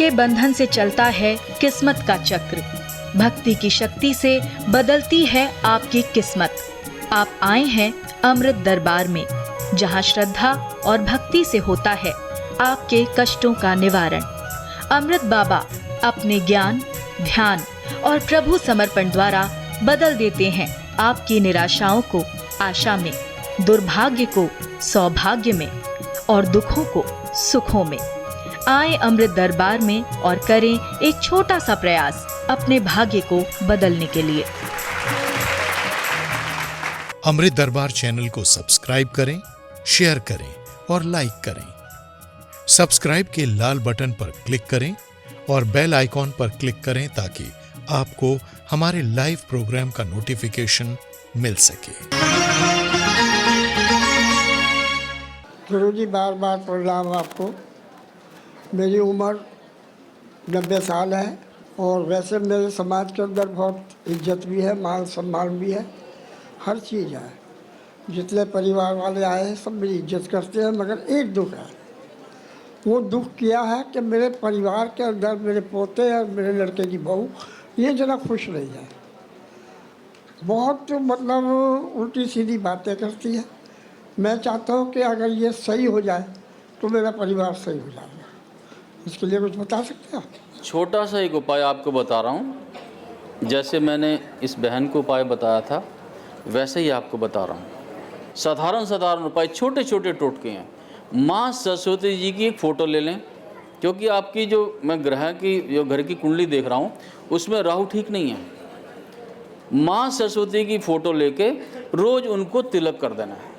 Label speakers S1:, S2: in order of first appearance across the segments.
S1: के बंधन से चलता है किस्मत का चक्र। भक्ति की शक्ति से बदलती है आपकी किस्मत। आप आए हैं अमृत दरबार में, जहां श्रद्धा और भक्ति से होता है आपके कष्टों का निवारण। अमृत बाबा अपने ज्ञान, ध्यान और प्रभु समर्पण द्वारा बदल देते हैं आपकी निराशाओं को आशा में, दुर्भाग्य को सौभाग्य में और दुखों को सुखों में। आए अमृत दरबार में और करें एक छोटा सा प्रयास अपने भाग्य को बदलने के लिए।
S2: अमृत दरबार चैनल को सब्सक्राइब करें, शेयर करें और लाइक करें। सब्सक्राइब के लाल बटन पर क्लिक करें और बेल आइकॉन पर क्लिक करें ताकि आपको हमारे लाइव प्रोग्राम का नोटिफिकेशन मिल सके।
S3: गुरु जी बार बार प्रणाम आपको। मेरी उम्र 90 साल है और वैसे मेरे समाज के अंदर बहुत इज्जत भी है, मान सम्मान भी है, हर चीज़ है। जितने परिवार वाले आए हैं सब मेरी इज्जत करते हैं, मगर एक दुख है। वो दुख किया है कि मेरे परिवार के अंदर मेरे पोते और मेरे लड़के की बहू ये ज़रा खुश नहीं है। बहुत मतलब उल्टी सीधी बातें करती है। मैं चाहता हूँ कि अगर ये सही हो जाए तो मेरा परिवार सही हो जाएगा। इसके लिए कुछ बता सकते हैं आप?
S4: छोटा सा एक उपाय आपको बता रहा हूँ। जैसे मैंने इस बहन को उपाय बताया था वैसे ही आपको बता रहा हूँ। साधारण उपाय, छोटे छोटे टोटके हैं। माँ सरस्वती जी की एक फ़ोटो ले लें, क्योंकि आपकी जो मैं ग्रह की जो घर की कुंडली देख रहा हूँ उसमें राहु ठीक नहीं है। माँ सरस्वती की फ़ोटो लेके रोज़ उनको तिलक कर देना है।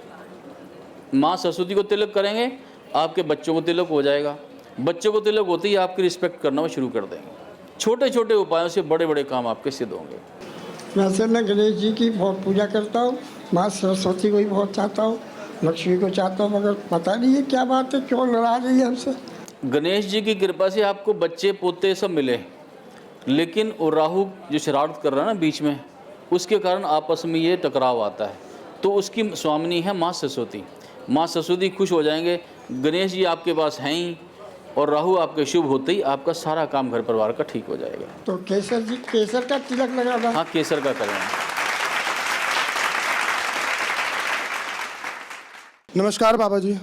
S4: माँ सरस्वती को तिलक करेंगे, आपके बच्चों को तिलक हो जाएगा। बच्चों को तिलक होते ही आपकी रिस्पेक्ट करना वो शुरू कर देंगे। छोटे छोटे उपायों से बड़े बड़े काम आपके सिद्ध होंगे।
S3: वैसे मैं गणेश जी की बहुत पूजा करता हूँ, माँ सरस्वती को भी बहुत चाहता हूँ, लक्ष्मी को चाहता हूँ, मगर पता नहीं है क्या बात है, क्यों नाराज है हमसे।
S4: गणेश जी की कृपा से आपको बच्चे पोते सब मिले, लेकिन वो राहु जो शरारत कर रहा है ना बीच में, उसके कारण आपस में ये टकराव आता है। तो उसकी स्वामिनी है माँ सरस्वती। माँ सरस्वती खुश हो जाएंगे, गणेश जी आपके पास हैं ही, और राहु आपके शुभ होते ही आपका सारा काम घर परिवार का ठीक हो जाएगा।
S3: तो केसर का तिलक लगाना?
S4: हाँ, केसर का करें।
S5: नमस्कार बाबा जी,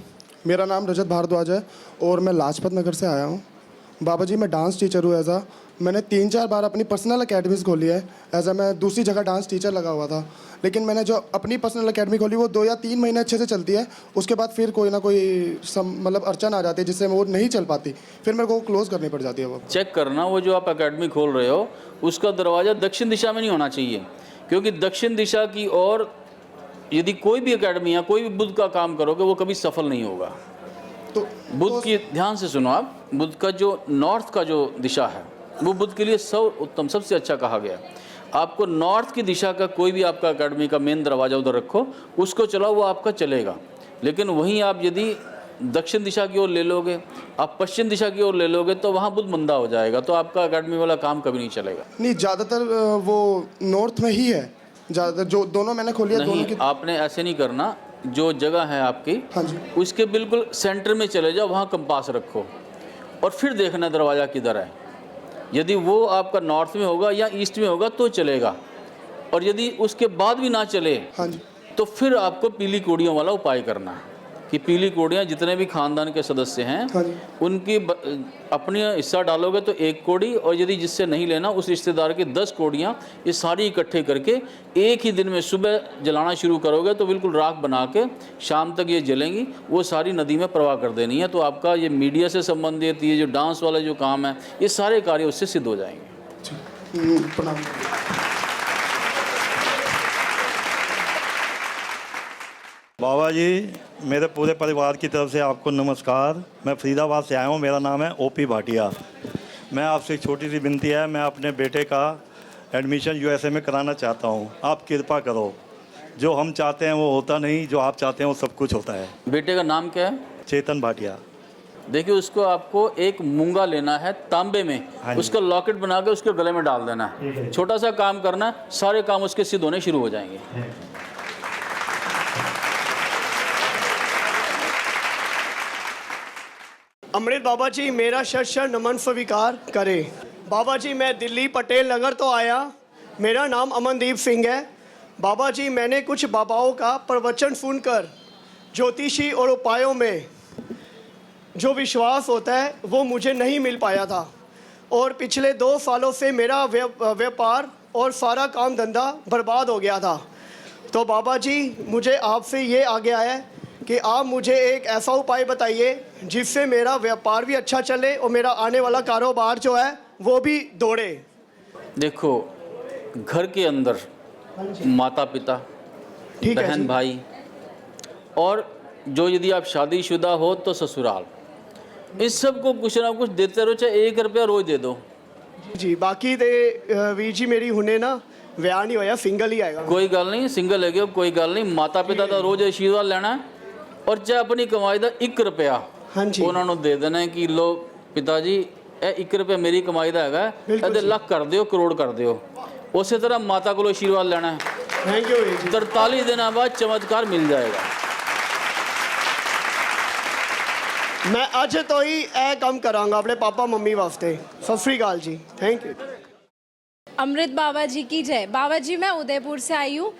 S5: मेरा नाम रजत भारद्वाज है और मैं लाजपत नगर से आया हूँ। बाबा जी मैं डांस टीचर हूँ। मैंने 3-4 बार अपनी पर्सनल अकेडमीज़ खोली है। मैं दूसरी जगह डांस टीचर लगा हुआ था, लेकिन मैंने जो अपनी पर्सनल अकेडमी खोली वो 2 या 3 महीने अच्छे से चलती है। उसके बाद फिर कोई ना कोई मतलब अड़चन आ जाती है जिससे वो नहीं चल पाती, फिर मेरे को क्लोज़ करनी पड़ जाती है। वो
S4: चेक करना, वो जो आप अकेडमी खोल रहे हो उसका दरवाज़ा दक्षिण दिशा में नहीं होना चाहिए, क्योंकि दक्षिण दिशा की ओर यदि कोई भी अकेडमी या कोई भी बुद्ध का काम करोगे वो कभी सफल नहीं होगा।
S5: तो
S4: बुद्ध की ध्यान से सुनो आप, बुद्ध का जो नॉर्थ का जो दिशा है वो बुद्ध के लिए उत्तम सबसे अच्छा कहा गया। आपको नॉर्थ की दिशा का कोई भी आपका अकेडमी का मेन दरवाज़ा उधर रखो, उसको चलाओ, वो आपका चलेगा। लेकिन वहीं आप यदि दक्षिण दिशा की ओर ले लोगे, आप पश्चिम दिशा की ओर ले लोगे तो वहाँ बुद्ध मंदा हो जाएगा, तो आपका अकेडमी वाला काम कभी नहीं चलेगा।
S5: नहीं, ज़्यादातर वो नॉर्थ में ही है ज़्यादातर, जो दोनों मैंने खोली है। दोनों की
S4: आपने ऐसे नहीं करना। जो जगह है आपकी,
S5: हाँ जी,
S4: उसके बिल्कुल सेंटर में चले जाओ, वहाँ कंपास रखो और फिर देखना दरवाज़ा किधर है। यदि वो आपका नॉर्थ में होगा या ईस्ट में होगा तो चलेगा, और यदि उसके बाद भी ना चले,
S5: हाँ जी,
S4: तो फिर आपको पीली कोड़ियों वाला उपाय करना है कि पीली कोड़ियाँ जितने भी खानदान के सदस्य हैं,
S5: हाँ जी,
S4: उनकी अपनी हिस्सा डालोगे तो 1 कोड़ी, और यदि जिससे नहीं लेना उस रिश्तेदार की 10 कोड़ियाँ, ये सारी इकट्ठे करके एक ही दिन में सुबह जलाना शुरू करोगे तो बिल्कुल राख बना के शाम तक ये जलेंगी, वो सारी नदी में प्रवाह कर देनी है। तो आपका ये मीडिया से संबंधित ये जो डांस वाला जो काम है, ये सारे कार्य उससे सिद्ध हो जाएंगे।
S5: प्रणाम।
S6: बाबा जी, मेरे पूरे परिवार की तरफ से आपको नमस्कार। मैं फरीदाबाद से आया हूँ, मेरा नाम है ओपी भाटिया। मैं आपसे एक छोटी सी विनती है, मैं अपने बेटे का एडमिशन यूएसए में कराना चाहता हूँ। आप कृपा करो, जो हम चाहते हैं वो होता नहीं, जो आप चाहते हैं वो सब कुछ होता है।
S4: बेटे का नाम क्या है?
S6: चेतन भाटिया।
S4: देखिए, उसको आपको एक मूंगा लेना है तांबे में,
S6: हाँ जी।
S4: उसका लॉकेट बना के उसके गले में डाल देना है। छोटा सा काम करना, सारे काम उसके सिद्ध होने शुरू हो जाएंगे।
S7: अमृत बाबा जी मेरा शत नमन स्वीकार करें। बाबा जी मैं दिल्ली पटेल नगर तो आया, मेरा नाम अमनदीप सिंह है। बाबा जी मैंने कुछ बाबाओं का प्रवचन सुनकर ज्योतिषी और उपायों में जो विश्वास होता है वो मुझे नहीं मिल पाया था, और पिछले 2 सालों से मेरा व्यापार और सारा काम धंधा बर्बाद हो गया था। तो बाबा जी मुझे आपसे ये आज्ञा है कि आप मुझे एक ऐसा उपाय बताइए जिससे मेरा व्यापार भी अच्छा चले और मेरा आने वाला कारोबार जो है वो भी दौड़े।
S4: देखो, घर के अंदर माता पिता,
S7: ठीक है
S4: बहन
S7: जी।
S4: भाई, और जो यदि आप शादीशुदा हो तो ससुराल, इस सब को कुछ ना कुछ देते रहो, चाहे 1 रुपया रोज दे दो।
S7: जी बाकी ते वीर जी मेरी हुने ना विआह नहीं होया, सिंगल ही आएगा।
S4: कोई गल नहीं, सिंगल है कोई गल नहीं, माता पिता का रोज आशीर्वाद लेना है, और चाहे अपनी कमाई का 1 रुपया
S7: हाँ जी।
S4: उन्होंने दे देना है कि लो पिता जी ਇਹ 1 रुपया मेरी कमाई का हैगा, ਇਹਦੇ ਲੱਖ कर दियो, करोड़ कर दियो। उसी तरह माता को आशीर्वाद लेना है।
S7: Thank you Veer ji.
S4: 43 दिन बाद चमत्कार मिल जाएगा।
S7: मैं अज तो ही ए काम करांगा अपने पापा मम्मी वास्ते। सत श्री अकाल जी, थैंक यू।
S8: अमृत बाबा जी की जय। बाबा जी मैं उदयपुर से आई हूँ।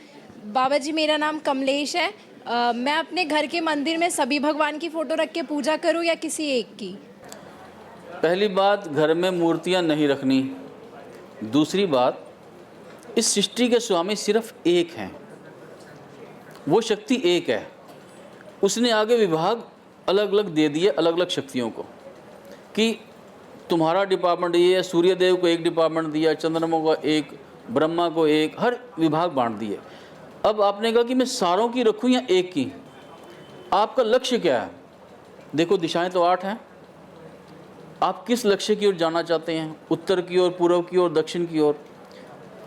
S8: बाबा जी मेरा नाम कमलेश है। मैं अपने घर के मंदिर में सभी भगवान की फ़ोटो रख के पूजा करूँ या किसी एक की?
S4: पहली बात, घर में मूर्तियां नहीं रखनी। दूसरी बात, इस सृष्टि के स्वामी सिर्फ एक हैं, वो शक्ति एक है। उसने आगे विभाग अलग अलग दे दिए, अलग अलग शक्तियों को, कि तुम्हारा डिपार्टमेंट ये है, सूर्य देव को एक डिपार्टमेंट दिया, चंद्रमा को एक, ब्रह्मा को एक, हर विभाग बांट दिए। अब आपने कहा कि मैं सारों की रखूं या एक की, आपका लक्ष्य क्या है? देखो, दिशाएं तो 8 हैं। आप किस लक्ष्य की ओर जाना चाहते हैं? उत्तर की ओर, पूर्व की ओर, दक्षिण की ओर?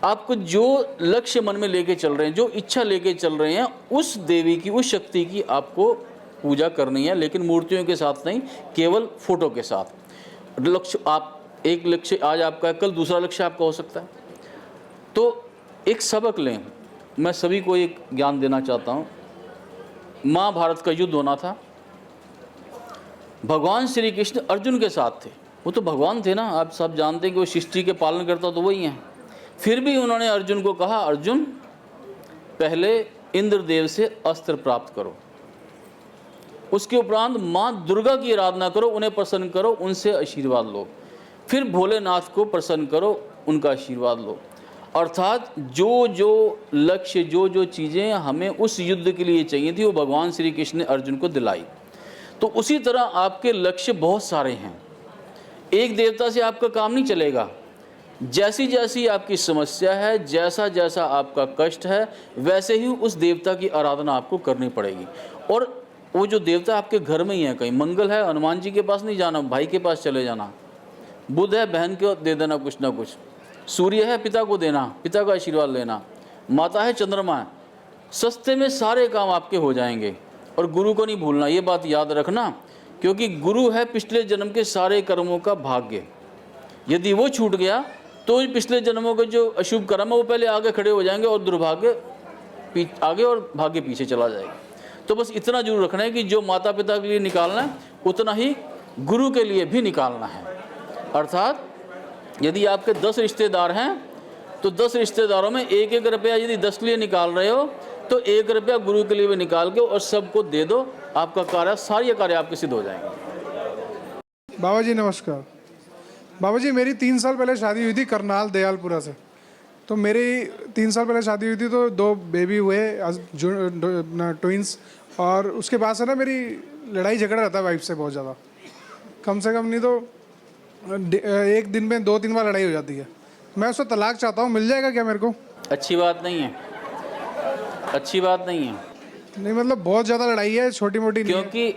S4: आपको जो लक्ष्य मन में लेके चल रहे हैं, जो इच्छा लेके चल रहे हैं, उस देवी की, उस शक्ति की आपको पूजा करनी है, लेकिन मूर्तियों के साथ नहीं, केवल फोटो के साथ। लक्ष्य आप एक लक्ष्य आज आपका है, कल दूसरा लक्ष्य आपका हो सकता है। तो एक सबक लें। मैं सभी को एक ज्ञान देना चाहता हूँ। महाभारत का युद्ध होना था, भगवान श्री कृष्ण अर्जुन के साथ थे। वो तो भगवान थे ना, आप सब जानते हैं कि वो सृष्टि के पालन करता तो वही हैं। फिर भी उन्होंने अर्जुन को कहा, अर्जुन पहले इंद्रदेव से अस्त्र प्राप्त करो, उसके उपरांत माँ दुर्गा की आराधना करो, उन्हें प्रसन्न करो, उनसे आशीर्वाद लो, फिर भोलेनाथ को प्रसन्न करो, उनका आशीर्वाद लो। अर्थात जो जो लक्ष्य, जो जो चीज़ें हमें उस युद्ध के लिए चाहिए थी, वो भगवान श्री कृष्ण ने अर्जुन को दिलाई। तो उसी तरह आपके लक्ष्य बहुत सारे हैं। एक देवता से आपका काम नहीं चलेगा। जैसी जैसी आपकी समस्या है, जैसा जैसा आपका कष्ट है, वैसे ही उस देवता की आराधना आपको करनी पड़ेगी। और वो जो देवता आपके घर में ही है, कहीं मंगल है, हनुमान जी के पास नहीं जाना, भाई के पास चले जाना। बुध है, बहन को दे देना कुछ ना कुछ। सूर्य है, पिता को देना, पिता का आशीर्वाद लेना। माता है, चंद्रमा है। सस्ते में सारे काम आपके हो जाएंगे। और गुरु को नहीं भूलना, ये बात याद रखना, क्योंकि गुरु है पिछले जन्म के सारे कर्मों का भाग्य। यदि वो छूट गया तो पिछले जन्मों के जो अशुभ कर्म है वो पहले आगे खड़े हो जाएंगे और दुर्भाग्य आगे और भाग्य पीछे चला जाएगा। तो बस इतना जरूर रखना है कि जो माता पिता के लिए निकालना है उतना ही गुरु के लिए भी निकालना है। अर्थात यदि आपके 10 रिश्तेदार हैं तो 10 रिश्तेदारों में 1-1 रुपया यदि 10 के लिए निकाल रहे हो तो 1 रुपया गुरु के लिए भी निकाल के और सबको दे दो। आपका कार्य, सारे कार्य आपके सिद्ध हो जाएंगे।
S9: बाबा जी नमस्कार। बाबा जी मेरी 3 साल पहले शादी हुई थी करनाल दयालपुरा से। तो मेरी 3 साल पहले शादी हुई थी तो 2 बेबी हुए, ट्विंस। और उसके बाद से ना मेरी लड़ाई झगड़ा रहता है वाइफ से बहुत ज़्यादा। कम से कम नहीं तो एक दिन में 2-3 बार लड़ाई हो जाती है। मैं उसको तलाक चाहता हूँ, मिल जाएगा क्या मेरे को?
S4: अच्छी बात नहीं है, अच्छी बात नहीं है।
S9: नहीं मतलब बहुत ज़्यादा लड़ाई है, छोटी मोटी नहीं है।
S4: क्योंकि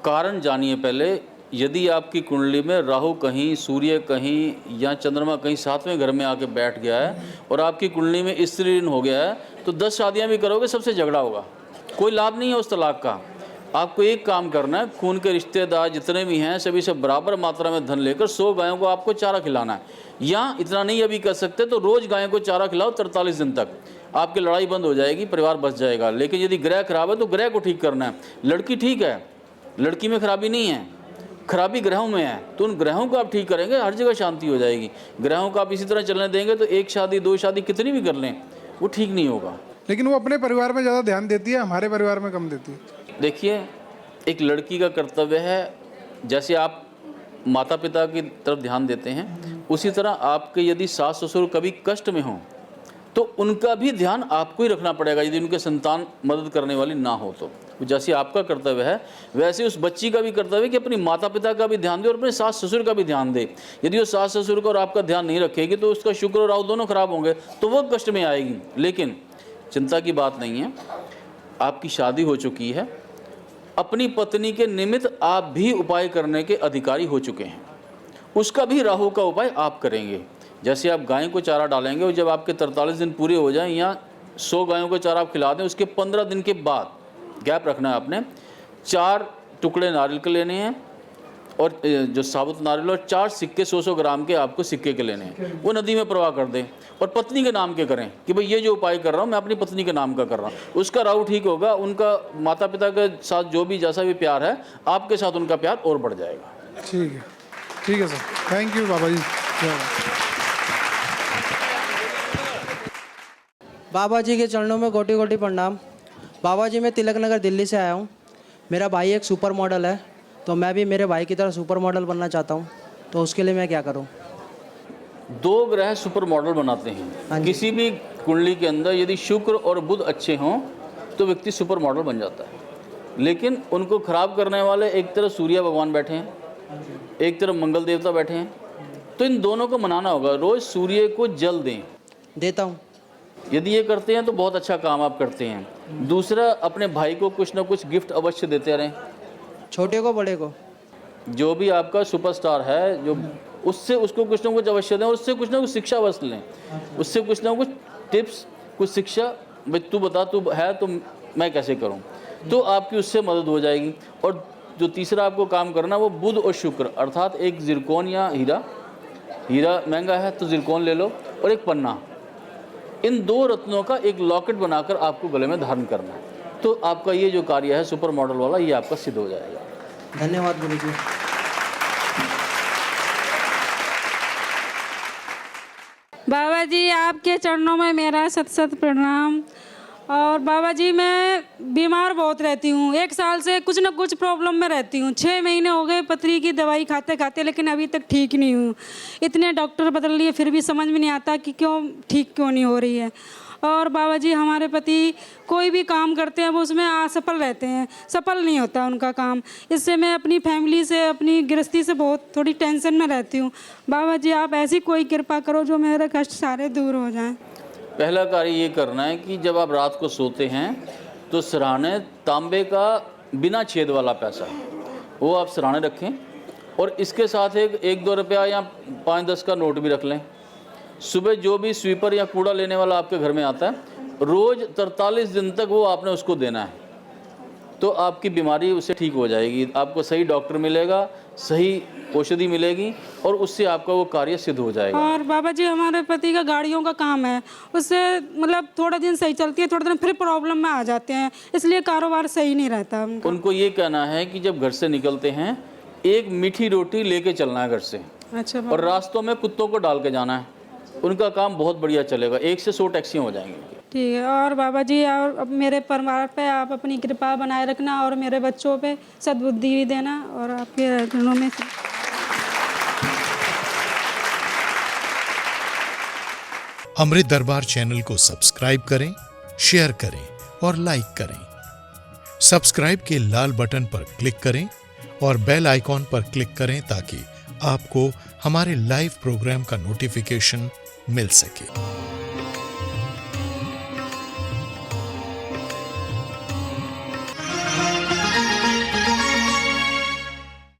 S4: कारण जानिए पहले। यदि आपकी कुंडली में राहु कहीं, सूर्य कहीं या चंद्रमा कहीं 7वें घर में आके बैठ गया है और आपकी कुंडली में स्त्री ऋण हो गया है तो 10 शादियां भी करोगे, सबसे झगड़ा होगा। कोई लाभ नहीं है उस तलाक का। आपको एक काम करना है, खून के रिश्तेदार जितने भी हैं सभी से बराबर मात्रा में धन लेकर 100 गायों को आपको चारा खिलाना है। या इतना नहीं अभी कर सकते तो रोज़ गायों को चारा खिलाओ 43 दिन तक, आपकी लड़ाई बंद हो जाएगी, परिवार बच जाएगा। लेकिन यदि ग्रह खराब है तो ग्रह को ठीक करना है। लड़की ठीक है, लड़की में खराबी नहीं है, खराबी ग्रहों में है, तो उन ग्रहों को आप ठीक करेंगे, हर जगह शांति हो जाएगी। ग्रहों को आप इसी तरह चलने देंगे तो एक शादी 2 शादी कितनी भी कर लें वो ठीक नहीं होगा।
S9: लेकिन वो अपने परिवार में ज़्यादा ध्यान देती है, हमारे परिवार में कम देती है।
S4: देखिए, एक लड़की का कर्तव्य है, जैसे आप माता पिता की तरफ ध्यान देते हैं, उसी तरह आपके यदि सास ससुर कभी कष्ट में हों तो उनका भी ध्यान आपको ही रखना पड़ेगा, यदि उनके संतान मदद करने वाली ना हो तो। जैसे आपका कर्तव्य है वैसे उस बच्ची का भी कर्तव्य है कि अपनी माता पिता का भी ध्यान दे और अपने सास ससुर का भी ध्यान दे। यदि वो सास ससुर को और आपका ध्यान नहीं रखेगी तो उसका शुक्र और राहु दोनों खराब होंगे, तो वो कष्ट में आएगी। लेकिन चिंता की बात नहीं है, आपकी शादी हो चुकी है, अपनी पत्नी के निमित्त आप भी उपाय करने के अधिकारी हो चुके हैं, उसका भी राहु का उपाय आप करेंगे। जैसे आप गाय को चारा डालेंगे और जब आपके 43 दिन पूरे हो जाएं या 100 गायों को चारा आप खिला दें, उसके 15 दिन के बाद गैप रखना है आपने। 4 टुकड़े नारियल के लेने हैं और जो साबुत नारियल, और 4 सिक्के 100-100 ग्राम के आपको सिक्के के लेने हैं, वो नदी में प्रवाह कर दें और पत्नी के नाम के करें कि भाई ये जो उपाय कर रहा हूँ मैं अपनी पत्नी के नाम का कर रहा हूँ। उसका राहु ठीक होगा, उनका माता पिता के साथ जो भी जैसा भी प्यार है आपके साथ उनका प्यार और बढ़ जाएगा।
S9: ठीक है सर, थैंक यू बाबा जी।
S10: बाबा जी के चरणों में कोटि कोटि प्रणाम। बाबा जी, मैं तिलक नगर दिल्ली से आया हूँ। मेरा भाई एक सुपर मॉडल है, तो मैं भी मेरे भाई की तरह सुपर मॉडल बनना चाहता हूँ, तो उसके लिए मैं क्या करूँ?
S4: 2 ग्रह सुपर मॉडल बनाते हैं। किसी भी कुंडली के अंदर यदि शुक्र और बुध अच्छे हों तो व्यक्ति सुपर मॉडल बन जाता है, लेकिन उनको खराब करने वाले एक तरफ सूर्य भगवान बैठे हैं, एक तरफ मंगल देवता बैठे हैं, तो इन दोनों को मनाना होगा। रोज़ सूर्य को जल दें।
S10: देता हूँ।
S4: यदि ये करते हैं तो बहुत अच्छा काम आप करते हैं। दूसरा, अपने भाई को कुछ ना कुछ गिफ्ट अवश्य देते रहें,
S10: छोटे को बड़े को।
S4: जो भी आपका सुपरस्टार है जो उससे उसको कुछ ना कुछ अवश्य दें और उससे कुछ ना कुछ शिक्षा अवश्य लें, उससे कुछ ना कुछ टिप्स, कुछ शिक्षा, भाई तू बता, तू है तो मैं कैसे करूं, तो आपकी उससे मदद हो जाएगी। और जो तीसरा आपको काम करना वो बुध और शुक्र, अर्थात एक जिरकोन या हीरा महंगा है तो जिरकोन ले लो, और एक पन्ना, इन 2 रत्नों का एक लॉकेट बनाकर आपको गले में धारण करना है, तो आपका ये जो कार्य है सुपर मॉडल वाला, ये आपका सिद्ध हो जाएगा।
S10: धन्यवाद गुरु जी।
S11: बाबा जी, आपके चरणों में मेरा शत शत प्रणाम। और बाबा जी, मैं बीमार बहुत रहती हूँ, 1 साल से कुछ ना कुछ प्रॉब्लम में रहती हूँ। 6 महीने हो गए पथरी की दवाई खाते खाते, लेकिन अभी तक ठीक नहीं हूँ। इतने डॉक्टर बदल लिए फिर भी समझ में नहीं आता कि क्यों नहीं हो रही है। और बाबा जी, हमारे पति कोई भी काम करते हैं वो उसमें असफल रहते हैं, सफल नहीं होता उनका काम। इससे मैं अपनी फैमिली से, अपनी गृहस्थी से बहुत थोड़ी टेंशन में रहती हूँ। बाबा जी, आप ऐसी कोई कृपा करो जो मेरे कष्ट सारे दूर हो जाएं।
S4: पहला कार्य ये करना है कि जब आप रात को सोते हैं तो सिरहाने तांबे का बिना छेद वाला पैसा वो आप सिरहाने रखें, और इसके साथ एक 1-2 रुपया या 5-10 का नोट भी रख लें। सुबह जो भी स्वीपर या कूड़ा लेने वाला आपके घर में आता है, रोज़ 43 दिन तक वो आपने उसको देना है, तो आपकी बीमारी उससे ठीक हो जाएगी। आपको सही डॉक्टर मिलेगा, सही औषधि मिलेगी और उससे आपका वो कार्य सिद्ध हो जाएगा।
S11: और बाबा जी, हमारे पति का गाड़ियों का काम है, उससे मतलब थोड़ा दिन सही चलती है, थोड़ा दिन फिर प्रॉब्लम में आ जाते हैं, इसलिए कारोबार सही नहीं रहता उनका।
S4: उनको ये कहना है कि जब घर से निकलते हैं 1 मीठी रोटी लेके चलना है घर से।
S11: अच्छा।
S4: और रास्तों में कुत्तों को डाल के जाना है, उनका काम बहुत बढ़िया चलेगा। 1 से 100 टैक्सियाँ हो जाएंगी।
S11: ठीक है। और बाबा जी, और अब मेरे परिवार पे आप अपनी कृपा बनाए रखना और मेरे बच्चों पे सद्बुद्धि भी देना, और आपके चरणों में।
S2: अमृत दरबार चैनल को सब्सक्राइब करें, शेयर करें और लाइक करें। सब्सक्राइब के लाल बटन पर क्लिक करें और बेल आइकॉन पर क्लिक करें ताकि आपको हमारे लाइव प्रोग्राम का नोटिफिकेशन मिल सके।